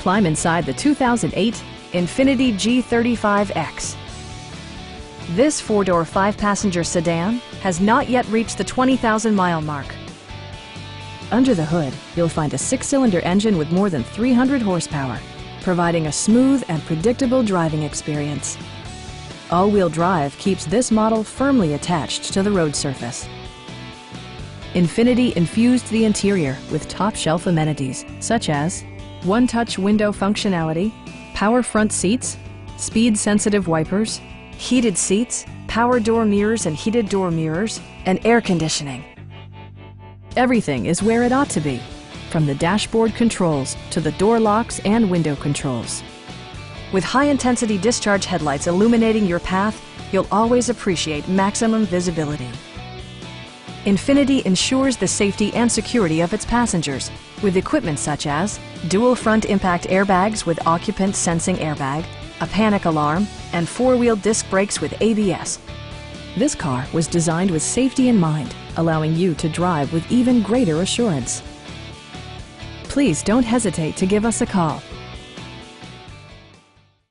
Climb inside the 2008 Infiniti G35X. This four-door, five-passenger sedan has not yet reached the 20,000-mile mark. Under the hood, you'll find a six-cylinder engine with more than 300 horsepower, providing a smooth and predictable driving experience. All-wheel drive keeps this model firmly attached to the road surface. Infiniti infused the interior with top-shelf amenities such as one-touch window functionality, power front seats, speed-sensitive wipers, heated seats, power door mirrors and heated door mirrors, and air conditioning. Everything is where it ought to be, from the dashboard controls to the door locks and window controls. With high-intensity discharge headlights illuminating your path, you'll always appreciate maximum visibility. Infiniti ensures the safety and security of its passengers with equipment such as dual front impact airbags with occupant sensing airbag, a panic alarm, and four-wheel disc brakes with ABS. This car was designed with safety in mind, allowing you to drive with even greater assurance. Please don't hesitate to give us a call.